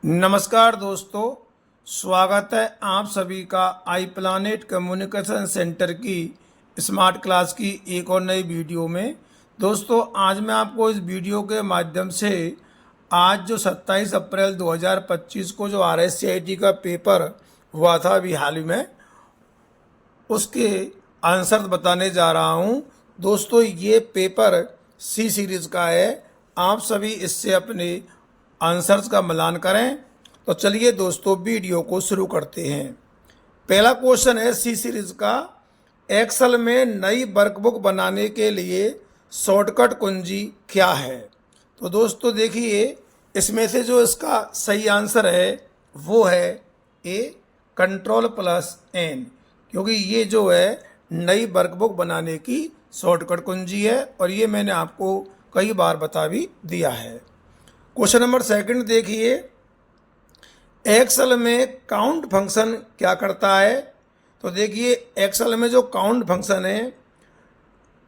नमस्कार दोस्तों, स्वागत है आप सभी का आई प्लानेट कम्युनिकेशन सेंटर की स्मार्ट क्लास की एक और नई वीडियो में। दोस्तों, आज मैं आपको इस वीडियो के माध्यम से आज जो 27 अप्रैल 2025 को जो RSCIT का पेपर हुआ था अभी हाल ही में, उसके आंसर बताने जा रहा हूं। दोस्तों, ये पेपर सी सीरीज का है। आप सभी इससे अपने आंसर्स का मिलान करें। तो चलिए दोस्तों, वीडियो को शुरू करते हैं। पहला क्वेश्चन है सी सीरीज का, एक्सेल में नई वर्कबुक बनाने के लिए शॉर्टकट कुंजी क्या है। तो दोस्तों देखिए, इसमें से जो इसका सही आंसर है वो है ए, Ctrl+N, क्योंकि ये जो है नई वर्कबुक बनाने की शॉर्टकट कुंजी है और ये मैंने आपको कई बार बता भी दिया है। क्वेश्चन नंबर सेकंड देखिए, एक्सेल में काउंट फंक्शन क्या करता है। तो देखिए, एक्सेल में जो काउंट फंक्शन है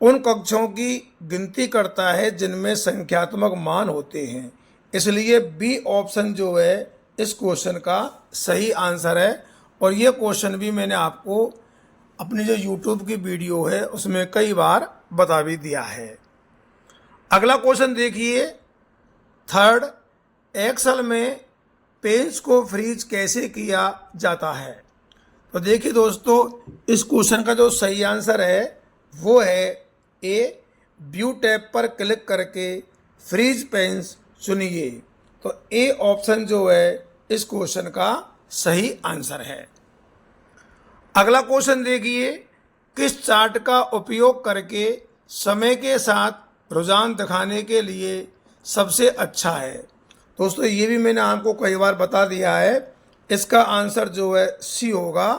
उन कक्षों की गिनती करता है जिनमें संख्यात्मक मान होते हैं, इसलिए बी ऑप्शन जो है इस क्वेश्चन का सही आंसर है। और ये क्वेश्चन भी मैंने आपको अपनी जो यूट्यूब की वीडियो है उसमें कई बार बता भी दिया है। अगला क्वेश्चन देखिए, थर्ड, एक्सेल में पेज को फ्रीज कैसे किया जाता है। तो देखिए दोस्तों, इस क्वेश्चन का जो सही आंसर है वो है ए, व्यू टैब पर क्लिक करके फ्रीज पेज चुनिए। तो ए ऑप्शन जो है इस क्वेश्चन का सही आंसर है। अगला क्वेश्चन देखिए, किस चार्ट का उपयोग करके समय के साथ रुझान दिखाने के लिए सबसे अच्छा है। दोस्तों, ये भी मैंने आपको कई बार बता दिया है। इसका आंसर जो है सी होगा,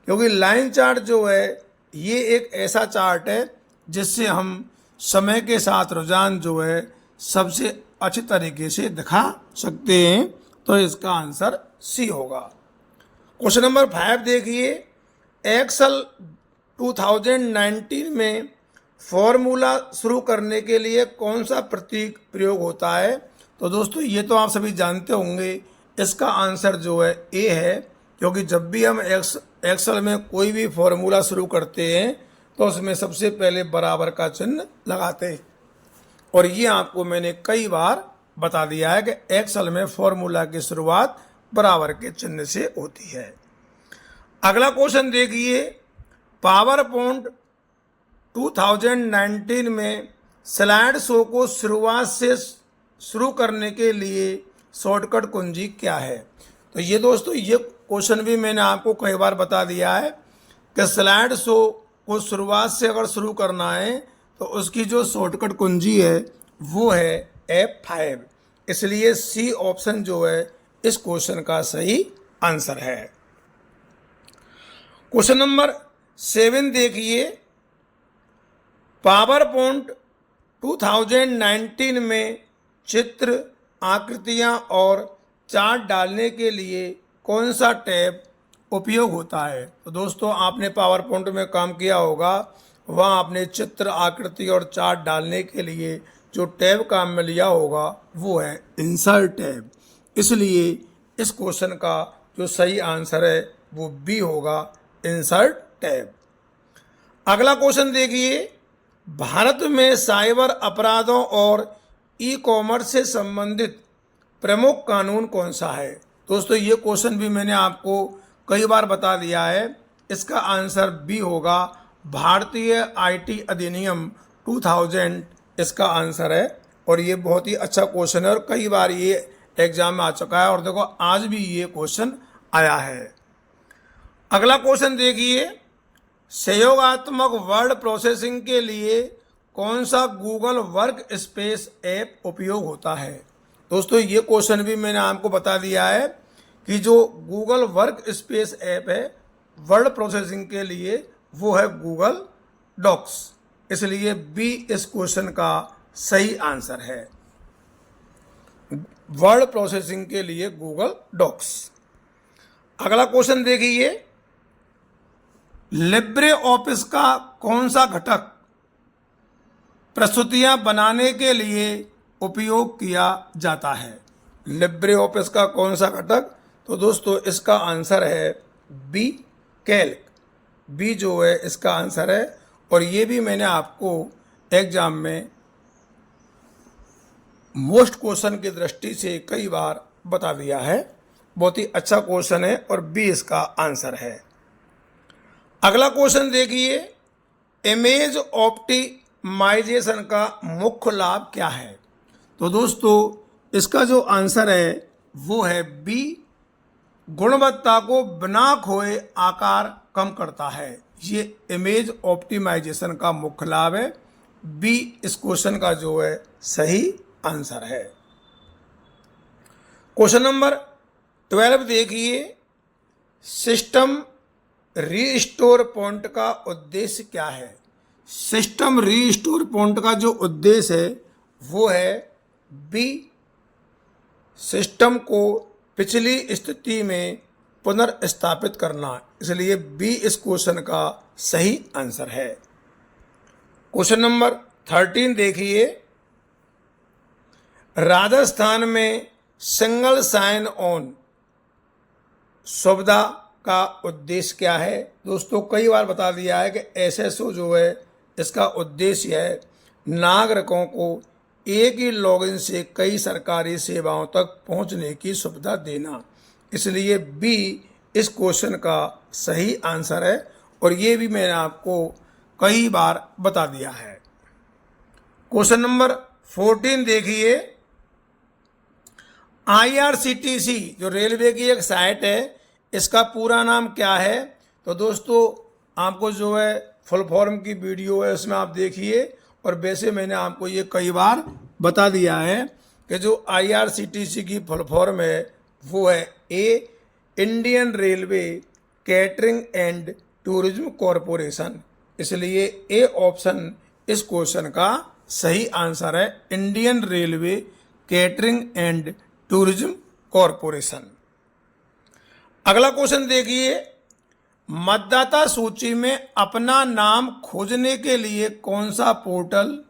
क्योंकि लाइन चार्ट जो है ये एक ऐसा चार्ट है जिससे हम समय के साथ रुझान जो है सबसे अच्छे तरीके से दिखा सकते हैं। तो इसका आंसर सी होगा। क्वेश्चन नंबर 5 देखिए, एक्सेल 2019 में फॉर्मूला शुरू करने के लिए कौन सा प्रतीक प्रयोग होता है। तो दोस्तों, ये तो आप सभी जानते होंगे, इसका आंसर जो है ए है, क्योंकि जब भी हम एक्सेल में कोई भी फॉर्मूला शुरू करते हैं तो उसमें सबसे पहले बराबर का चिन्ह लगाते हैं। और ये आपको मैंने कई बार बता दिया है कि एक्सेल में फॉर्मूला की शुरुआत बराबर के चिन्ह से होती है। अगला क्वेश्चन देखिए, पावर पॉइंट 2019 में स्लाइड शो को शुरुआत से शुरू करने के लिए शॉर्टकट कुंजी क्या है। तो ये दोस्तों, ये क्वेश्चन भी मैंने आपको कई बार बता दिया है कि स्लाइड शो को शुरुआत से अगर शुरू करना है तो उसकी जो शॉर्टकट कुंजी है वो है F5, इसलिए सी ऑप्शन जो है इस क्वेश्चन का सही आंसर है। क्वेश्चन नंबर 7 देखिए, पावर पॉइंट 2019 में चित्र, आकृतियां और चार्ट डालने के लिए कौन सा टैब उपयोग होता है। तो दोस्तों, आपने पावर पॉइंट में काम किया होगा, वहाँ आपने चित्र, आकृति और चार्ट डालने के लिए जो टैब काम में लिया होगा वो है इंसर्ट टैब, इसलिए इस क्वेश्चन का जो सही आंसर है वो बी होगा, इंसर्ट टैब। अगला क्वेश्चन देखिए, भारत में साइबर अपराधों और ई कॉमर्स से संबंधित प्रमुख कानून कौन सा है। दोस्तों, ये क्वेश्चन भी मैंने आपको कई बार बता दिया है। इसका आंसर बी होगा, भारतीय आईटी अधिनियम 2000 इसका आंसर है। और ये बहुत ही अच्छा क्वेश्चन है और कई बार ये एग्जाम में आ चुका है और देखो आज भी ये क्वेश्चन आया है। अगला क्वेश्चन देखिए, सहयोगात्मक वर्ड प्रोसेसिंग के लिए कौन सा गूगल वर्क स्पेस ऐप उपयोग होता है। दोस्तों, ये क्वेश्चन भी मैंने आपको बता दिया है कि जो गूगल वर्क स्पेस ऐप है वर्ड प्रोसेसिंग के लिए वो है गूगल डॉक्स, इसलिए बी इस क्वेश्चन का सही आंसर है, वर्ड प्रोसेसिंग के लिए गूगल डॉक्स। अगला क्वेश्चन देखिए, लिब्रे ऑफिस का कौन सा घटक प्रस्तुतियां बनाने के लिए उपयोग किया जाता है। लिब्रे ऑफिस का कौन सा घटक? तो दोस्तों इसका आंसर है बी, कैल्क। बी जो है इसका आंसर है। और ये भी मैंने आपको एग्जाम में मोस्ट क्वेश्चन की दृष्टि से कई बार बता दिया है। बहुत ही अच्छा क्वेश्चन है और बी इसका आंसर है। अगला क्वेश्चन देखिए, इमेज ऑप्टिमाइजेशन का मुख्य लाभ क्या है? तो दोस्तों इसका जो आंसर है वो है बी, गुणवत्ता को बिना खोए आकार कम करता है। ये इमेज ऑप्टिमाइजेशन का मुख्य लाभ है। बी इस क्वेश्चन का जो है सही आंसर है। क्वेश्चन नंबर 12 देखिए, सिस्टम रीस्टोर पॉइंट का उद्देश्य क्या है? सिस्टम रीस्टोर पॉइंट का जो उद्देश्य है वो है बी, सिस्टम को पिछली स्थिति में पुनर्स्थापित करना। इसलिए बी इस क्वेश्चन का सही आंसर है। क्वेश्चन नंबर 13 देखिए, राजस्थान में सिंगल साइन ऑन सुविधा का उद्देश्य क्या है? दोस्तों कई बार बता दिया है कि एसएसओ जो है इसका उद्देश्य है नागरिकों को एक ही लॉगिन से कई सरकारी सेवाओं तक पहुंचने की सुविधा देना। इसलिए बी इस क्वेश्चन का सही आंसर है और ये भी मैंने आपको कई बार बता दिया है। क्वेश्चन नंबर 14 देखिए, IRCTC जो रेलवे की एक साइट है इसका पूरा नाम क्या है? तो दोस्तों आपको जो है फुल फॉर्म की वीडियो है उसमें आप देखिए। और वैसे मैंने आपको ये कई बार बता दिया है कि जो IRCTC की फुल फॉर्म है वो है A, Indian Railway Catering and Tourism Corporation. इसलिए ए ऑप्शन इस क्वेश्चन का सही आंसर है, Indian Railway Catering and Tourism Corporation. अगला क्वेश्चन देखिए, मतदाता सूची में अपना नाम खोजने के लिए कौन सा पोर्टल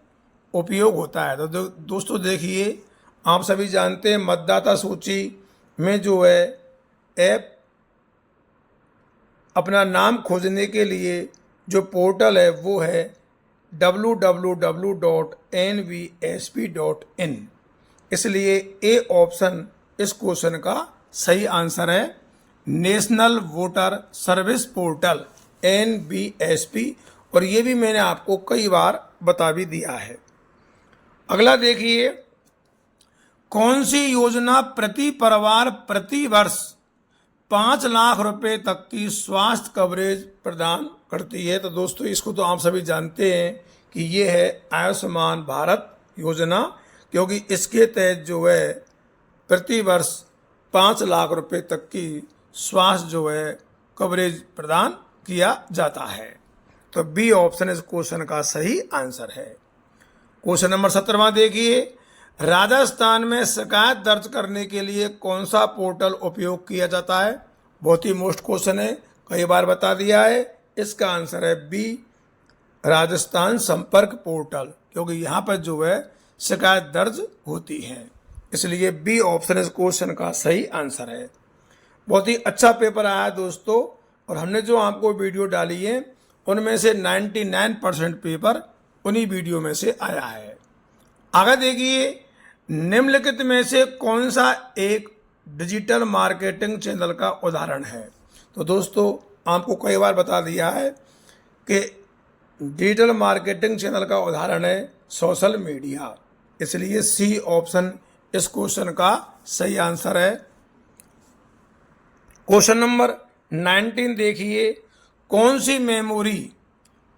उपयोग होता है? तो दोस्तों देखिए, आप सभी जानते हैं मतदाता सूची में जो है ऐप अपना नाम खोजने के लिए जो पोर्टल है वो है www.nvsp.in। इसलिए ए ऑप्शन इस क्वेश्चन का सही आंसर है, national voter service portal NVSP। और ये भी मैंने आपको कई बार बता भी दिया है। अगला देखिए, कौन सी योजना प्रति परिवार प्रति वर्ष 5 लाख रुपए तक की स्वास्थ्य कवरेज प्रदान करती है? तो दोस्तों इसको तो आप सभी जानते हैं कि ये है आयुष्मान भारत योजना, क्योंकि इसके तहत जो है प्रति वर्ष 5 लाख रुपए तक की स्वास्थ्य जो है कवरेज प्रदान किया जाता है। तो बी ऑप्शन इस क्वेश्चन का सही आंसर है। क्वेश्चन नंबर 17 देखिए, राजस्थान में शिकायत दर्ज करने के लिए कौन सा पोर्टल उपयोग किया जाता है? बहुत ही मोस्ट क्वेश्चन है, कई बार बता दिया है। इसका आंसर है बी, राजस्थान संपर्क पोर्टल, क्योंकि यहाँ पर जो है शिकायत दर्ज होती है। इसलिए बी ऑप्शन इस क्वेश्चन का सही आंसर है। बहुत ही अच्छा पेपर आया दोस्तों, और हमने जो आपको वीडियो डाली है उनमें से 99% पेपर उन्हीं वीडियो में से आया है। आगे देखिए, निम्नलिखित में से कौन सा एक डिजिटल मार्केटिंग चैनल का उदाहरण है? तो दोस्तों आपको कई बार बता दिया है कि डिजिटल मार्केटिंग चैनल का उदाहरण है सोशल मीडिया। इसलिए सी ऑप्शन इस क्वेश्चन का सही आंसर है। क्वेश्चन नंबर 19 देखिए, कौन सी मेमोरी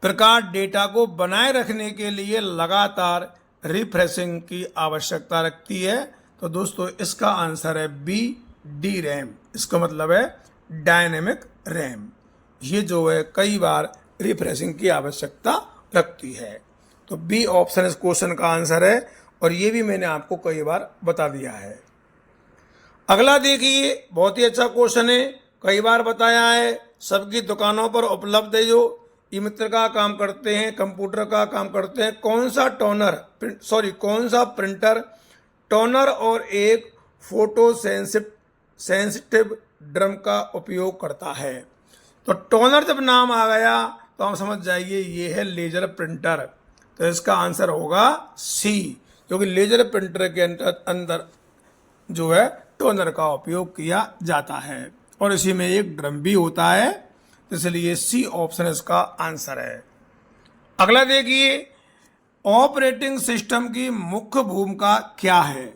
प्रकार डेटा को बनाए रखने के लिए लगातार रिफ्रेशिंग की आवश्यकता रखती है? तो दोस्तों इसका आंसर है बी, डी रैम। इसका मतलब है डायनेमिक रैम। ये जो है कई बार रिफ्रेशिंग की आवश्यकता रखती है। तो बी ऑप्शन इस क्वेश्चन का आंसर है, और ये भी मैंने आपको कई बार बता दिया है। अगला देखिए, बहुत ही अच्छा क्वेश्चन है, कई बार बताया है। सबकी दुकानों पर उपलब्ध है, जो ई मित्र का काम करते हैं, कंप्यूटर का काम करते हैं, कौन सा प्रिंटर टोनर और एक फोटो सेंसिटिव ड्रम का उपयोग करता है। तो टोनर जब नाम आ गया तो हम समझ जाइए ये है लेजर प्रिंटर। तो इसका आंसर होगा सी, क्योंकि लेजर प्रिंटर के अंदर जो है टोनर का उपयोग किया जाता है और इसी में एक ड्रम भी होता है, तो इसलिए सी ऑप्शन इसका आंसर है। अगला देखिए, ऑपरेटिंग सिस्टम की मुख्य भूमिका क्या है।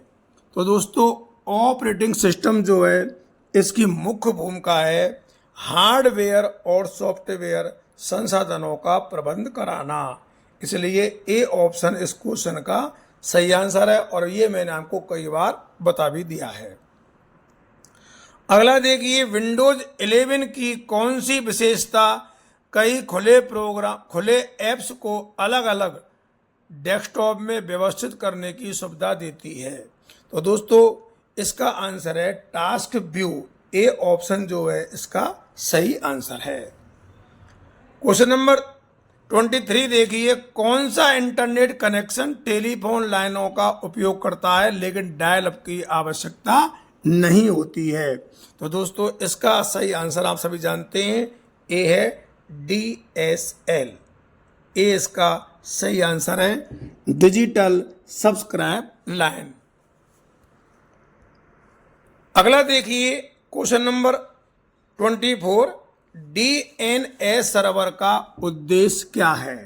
तो दोस्तों ऑपरेटिंग सिस्टम जो है इसकी मुख्य भूमिका है हार्डवेयर और सॉफ्टवेयर संसाधनों का प्रबंध कराना, इसलिए ए ऑप्शन इस क्वेश्चन का सही आंसर है और ये मैंने आपको कई बार बता भी दिया है। अगला देखिए, विंडोज 11 की कौन सी विशेषता कई खुले ऐप्स को अलग अलग डेस्कटॉप में व्यवस्थित करने की सुविधा देती है। तो दोस्तों इसका आंसर है टास्क व्यू, ए ऑप्शन जो है इसका सही आंसर है। क्वेश्चन नंबर 23 देखिए, कौन सा इंटरनेट कनेक्शन टेलीफोन लाइनों का उपयोग करता है लेकिन डायल अप की आवश्यकता नहीं होती है। तो दोस्तों इसका सही आंसर आप सभी जानते हैं, ए है DSL, ए इसका सही आंसर है, डिजिटल सब्सक्राइब लाइन। अगला देखिए क्वेश्चन नंबर 24, DNS सर्वर का उद्देश्य क्या है।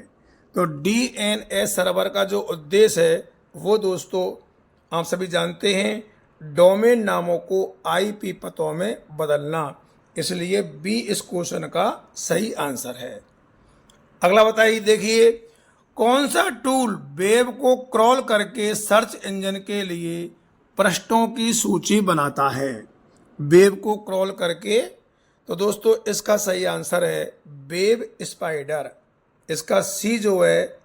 तो DNS सर्वर का जो उद्देश्य है वो दोस्तों आप सभी जानते हैं, डोमेन नामों को IP पतों में बदलना, इसलिए बी इस क्वेश्चन का सही आंसर है। अगला बताइए, देखिए कौन सा टूल वेब को क्रॉल करके सर्च इंजन के लिए पृष्ठों की सूची बनाता है। वेब को क्रॉल करके, तो दोस्तों इसका सही आंसर है वेब स्पाइडर, इसका सी जो है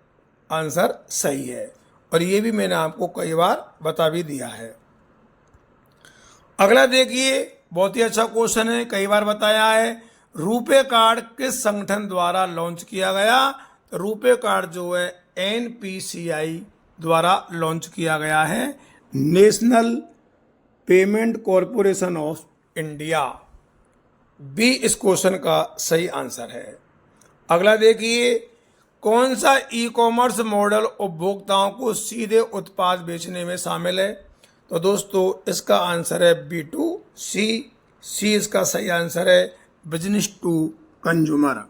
आंसर सही है और ये भी मैंने आपको कई बार बता भी दिया है। अगला देखिए, बहुत ही अच्छा क्वेश्चन है, कई बार बताया है, रुपे कार्ड किस संगठन द्वारा लॉन्च किया गया। तो रुपे कार्ड जो है NPCI द्वारा लॉन्च किया गया है, National Payment Corporation of India, B इस क्वेश्चन का सही आंसर है। अगला देखिए, कौन सा ई-कॉमर्स मॉडल उपभोक्ताओं को सीधे उत्पाद बेचने में शामिल है। तो दोस्तों इसका आंसर है B2C, सी इसका सही आंसर है, बिजनेस टू कंज्यूमर।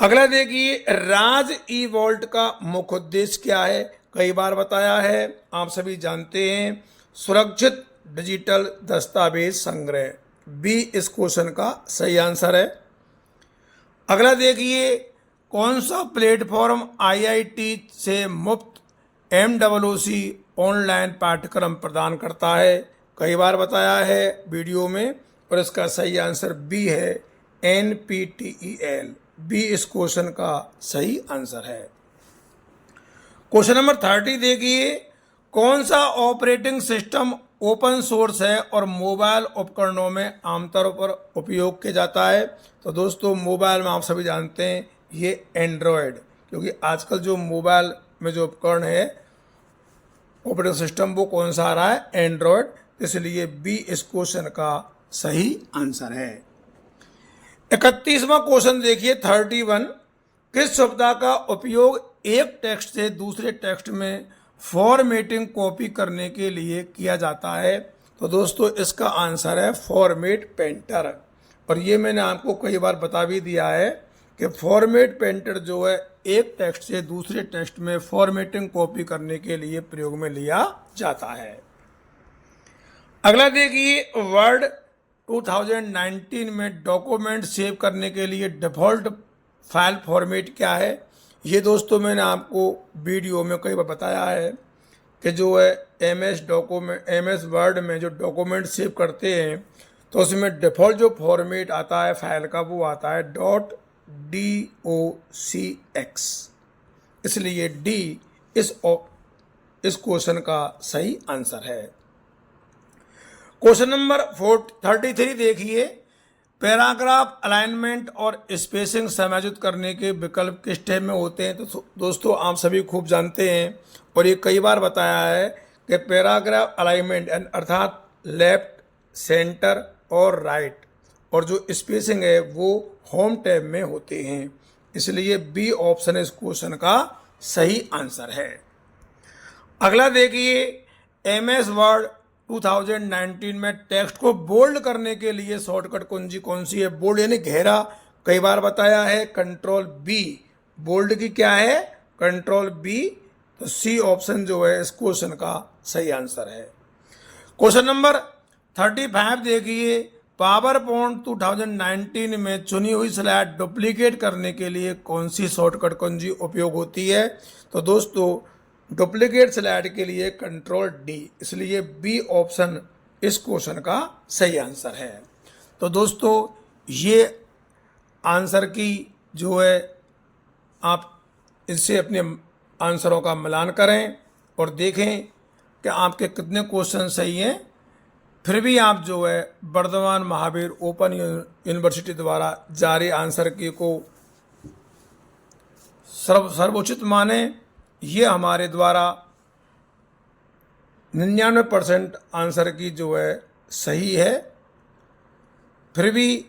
अगला देखिए, राज ई वॉल्ट का मुख्य उद्देश्य क्या है। कई बार बताया है, आप सभी जानते हैं, सुरक्षित डिजिटल दस्तावेज संग्रह, बी इस क्वेश्चन का सही आंसर है। अगला देखिए, कौन सा प्लेटफॉर्म IIT से मुफ्त MWC ऑनलाइन पाठ्यक्रम प्रदान करता है। कई बार बताया है वीडियो में और इसका सही आंसर बी है, NPTEL, बी इस क्वेश्चन का सही आंसर है। क्वेश्चन नंबर 30 देखिए, कौन सा ऑपरेटिंग सिस्टम ओपन सोर्स है और मोबाइल उपकरणों में आमतौर पर उपयोग किया जाता है। तो दोस्तों मोबाइल में आप सभी जानते हैं ये एंड्रॉयड, क्योंकि आजकल जो मोबाइल में जो उपकरण है ऑपरेटिंग सिस्टम वो कौन सा आ रहा है, एंड्रॉयड, इसलिए बी इस क्वेश्चन का सही आंसर है। 31वां क्वेश्चन देखिए 31, किस सुविधा का उपयोग एक टेक्स्ट से दूसरे टेक्स्ट में फॉर्मेटिंग कॉपी करने के लिए किया जाता है। तो दोस्तों इसका आंसर है फॉर्मेट पेंटर, और ये मैंने आपको कई बार बता भी दिया है कि फॉर्मेट पेंटर जो है एक टेक्स्ट से दूसरे टेक्स्ट में फॉर्मेटिंग कॉपी करने के लिए प्रयोग में लिया जाता है। अगला देखिए, वर्ड 2019 में डॉक्यूमेंट सेव करने के लिए डिफ़ॉल्ट फाइल फॉर्मेट क्या है। ये दोस्तों मैंने आपको वीडियो में कई बार बताया है कि जो है MS वर्ड में जो डॉक्यूमेंट सेव करते हैं तो उसमें डिफ़ॉल्ट जो फॉर्मेट आता है फाइल का वो आता है .docx, इसलिए डी इस क्वेश्चन का सही आंसर है। क्वेश्चन नंबर 33 देखिए, पैराग्राफ अलाइनमेंट और स्पेसिंग समायोजित करने के विकल्प किस टाइप में होते हैं। तो दोस्तों आप सभी खूब जानते हैं और ये कई बार बताया है कि पैराग्राफ अलाइनमेंट अर्थात लेफ्ट, सेंटर और राइट और जो स्पेसिंग है वो होम टैब में होते हैं, इसलिए बी ऑप्शन इस क्वेश्चन का सही आंसर है। अगला देखिए, एमएस वर्ड 2019 में टेक्स्ट को बोल्ड करने के लिए शॉर्टकट कुंजी कौन सी है? बोल्ड यानी गहरा, कई बार बताया है, कंट्रोल बी। बोल्ड की क्या है? Control B. तो सी ऑप्शन जो है इस क्वेश्चन का सही आंसर है। क्वेश्चन नंबर 35 देखिए, पावर पॉइंट 2019 में चुनी हुई स्लाइड डुप्लीकेट करने के लिए कौन सी शॉर्टकट कुंजी उपयोग होती है? तो दोस्तों डुप्लीकेट स्लाइड के लिए कंट्रोल डी, इसलिए बी ऑप्शन इस क्वेश्चन का सही आंसर है। तो दोस्तों ये आंसर की जो है आप इससे अपने आंसरों का मिलान करें और देखें कि आपके कितने क्वेश्चन सही हैं। फिर भी आप जो है वर्धमान महावीर ओपन यूनिवर्सिटी द्वारा जारी आंसर की को सर्वोचित माने। ये हमारे द्वारा 99% आंसर की जो है सही है। फिर भी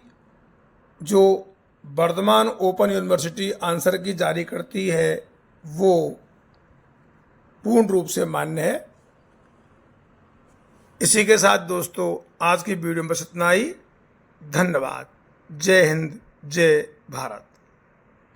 जो वर्धमान ओपन यूनिवर्सिटी आंसर की जारी करती है वो पूर्ण रूप से मान्य है। इसी के साथ दोस्तों आज की वीडियो में बस इतना ही। धन्यवाद। जय हिंद, जय भारत।